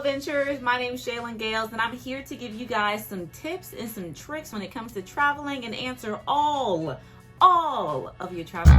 adventurers, my name is Jailyn Gales and I'm here to give you guys some tips and some tricks when it comes to traveling and answer all of your travel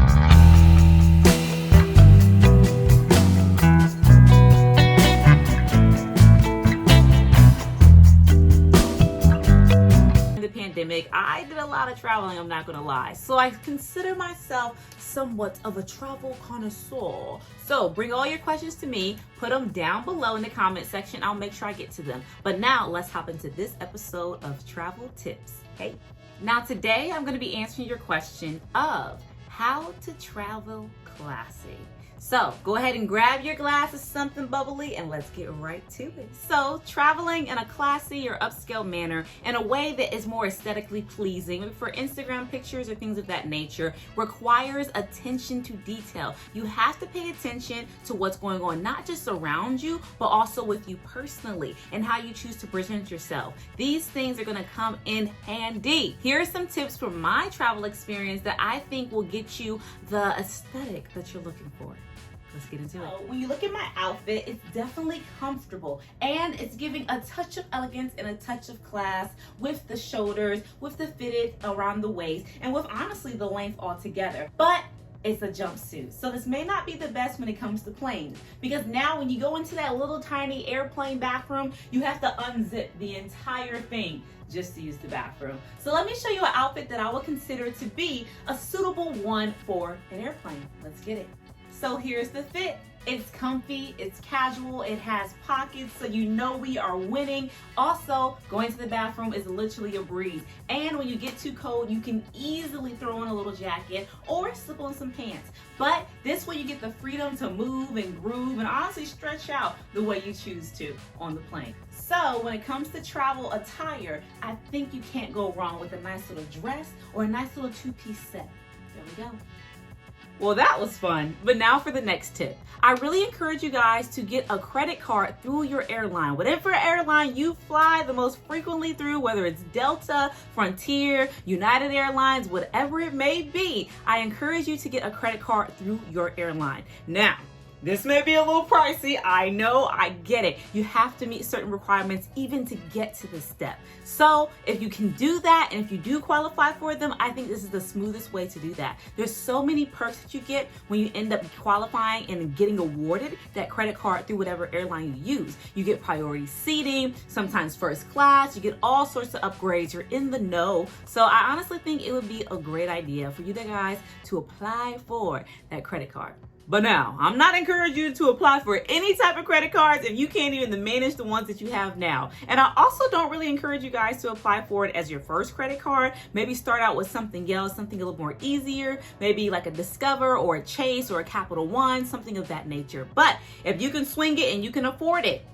pandemic. I did a lot of traveling, I'm not gonna lie. So I consider myself somewhat of a travel connoisseur. So bring all your questions to me, put them down below in the comment section. I'll make sure I get to them. But now let's hop into this episode of Travel Tips. Hey. Now today I'm gonna be answering your question of how to travel classy. So go ahead and grab your glass of something bubbly and let's get right to it. So traveling in a classy or upscale manner in a way that is more aesthetically pleasing for Instagram pictures or things of that nature requires attention to detail. You have to pay attention to what's going on, not just around you, but also with you personally and how you choose to present yourself. These things are going to come in handy. Here are some tips from my travel experience that I think will get you the aesthetic that you're looking for. Let's get into it. When you look at my outfit, it's definitely comfortable and it's giving a touch of elegance and a touch of class with the shoulders, with the fitted around the waist, and with honestly the length altogether. But it's a jumpsuit. So this may not be the best when it comes to planes, because now when you go into that little tiny airplane bathroom, you have to unzip the entire thing just to use the bathroom. So let me show you an outfit that I would consider to be a suitable one for an airplane. Let's get it. So here's the fit. It's comfy, it's casual, it has pockets, so you know we are winning. Also, going to the bathroom is literally a breeze. And when you get too cold, you can easily throw on a little jacket or slip on some pants. But this way you get the freedom to move and groove and honestly stretch out the way you choose to on the plane. So when it comes to travel attire, I think you can't go wrong with a nice little dress or a nice little two-piece set. There we go. Well, that was fun. But now for the next tip. I really encourage you guys to get a credit card through your airline. Whatever airline you fly the most frequently through, whether it's Delta, Frontier, United Airlines, whatever it may be, I encourage you to get a credit card through your airline. Now, this may be a little pricey. I know, I get it. You have to meet certain requirements even to get to this step. So if you can do that, and if you do qualify for them, I think this is the smoothest way to do that. There's so many perks that you get when you end up qualifying and getting awarded that credit card through whatever airline you use. You get priority seating, sometimes first class, you get all sorts of upgrades. You're in the know. So I honestly think it would be a great idea for you guys to apply for that credit card. But now, I'm not encouraging you to apply for any type of credit cards if you can't even manage the ones that you have now. And I also don't really encourage you guys to apply for it as your first credit card. Maybe start out with something else, something a little more easier, maybe like a Discover or a Chase or a Capital One, something of that nature. But if you can swing it and you can afford it,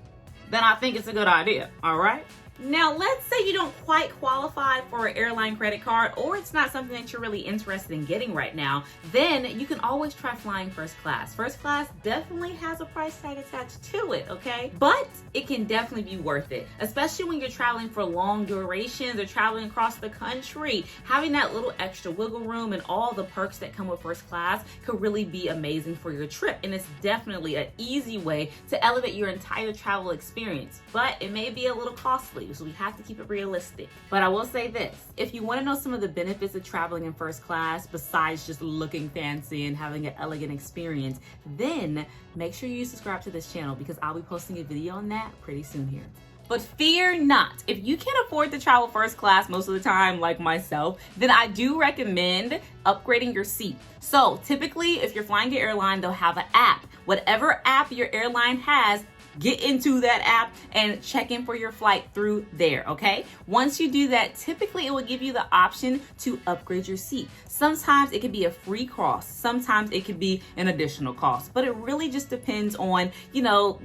then I think it's a good idea, all right? Now, let's say you don't quite qualify for an airline credit card, or it's not something that you're really interested in getting right now, then you can always try flying first class. First class definitely has a price tag attached to it, okay? But it can definitely be worth it, especially when you're traveling for long durations or traveling across the country. Having that little extra wiggle room and all the perks that come with first class could really be amazing for your trip. And it's definitely an easy way to elevate your entire travel experience, but it may be a little costly. So we have to keep it realistic. But I will say this, if you want to know some of the benefits of traveling in first class, besides just looking fancy and having an elegant experience, then make sure you subscribe to this channel because I'll be posting a video on that pretty soon here. But fear not, if you can't afford to travel first class most of the time like myself, then I do recommend upgrading your seat. So typically, if you're flying your airline, they'll have an app. Whatever app your airline has, get into that app and check in for your flight through there, okay? Once you do that, typically it will give you the option to upgrade your seat. Sometimes it could be a free cost, sometimes it could be an additional cost, but it really just depends on,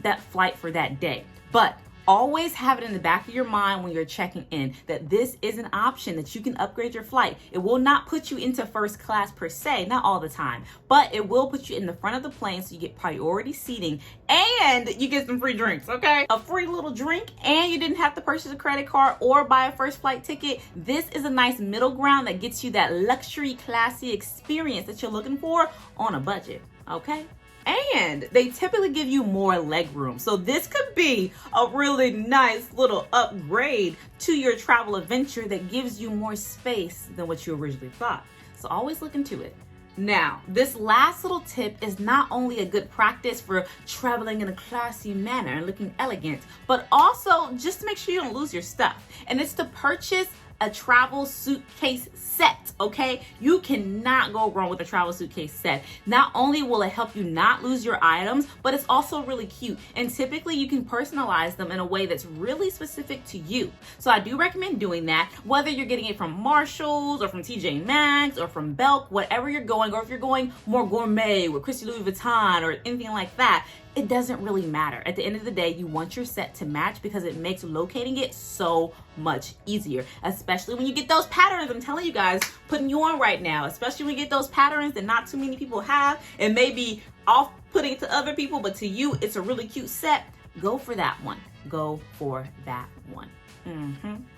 that flight for that day. But always have it in the back of your mind when you're checking in that this is an option that you can upgrade your flight. It will not put you into first class per se, not all the time, but it will put you in the front of the plane so you get priority seating and you get some free drinks, okay? A free little drink, and you didn't have to purchase a credit card or buy a first flight ticket. This is a nice middle ground that gets you that luxury, classy experience that you're looking for on a budget, okay? And they typically give you more leg room. So this could be a really nice little upgrade to your travel adventure that gives you more space than what you originally thought. So always look into it. Now, this last little tip is not only a good practice for traveling in a classy manner and looking elegant, but also just to make sure you don't lose your stuff. And it's to purchase a travel suitcase set, okay? You cannot go wrong with a travel suitcase set. Not only will it help you not lose your items, but it's also really cute. And typically you can personalize them in a way that's really specific to you. So I do recommend doing that, whether you're getting it from Marshalls or from TJ Maxx or from Belk, whatever you're going, or if you're going more gourmet with Christy Louis Vuitton or anything like that. It doesn't really matter. At the end of the day, you want your set to match because it makes locating it so much easier, especially when you get those patterns. I'm telling you guys, putting you on right now, especially when you get those patterns that not too many people have and maybe off-putting to other people, but to you, it's a really cute set. Go for that one. Go for that one.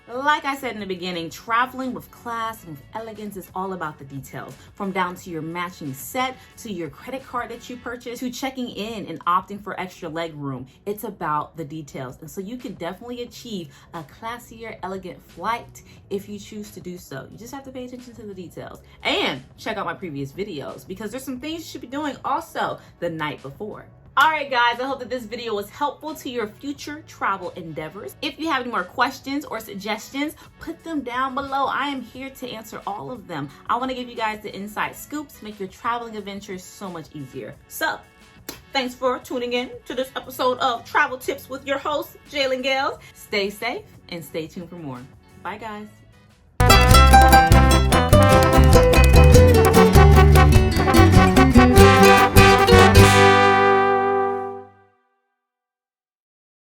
Like I said in the beginning, traveling with class and with elegance is all about the details. From down to your matching set, to your credit card that you purchased, to checking in and opting for extra leg room. It's about the details. And so you can definitely achieve a classier, elegant flight if you choose to do so. You just have to pay attention to the details. And check out my previous videos because there's some things you should be doing also the night before. Alright guys, I hope that this video was helpful to your future travel endeavors. If you have any more questions or suggestions, put them down below. I am here to answer all of them. I want to give you guys the inside scoop to make your traveling adventures so much easier. So, thanks for tuning in to this episode of Travel Tips with your host, Jailyn Gales. Stay safe and stay tuned for more. Bye guys.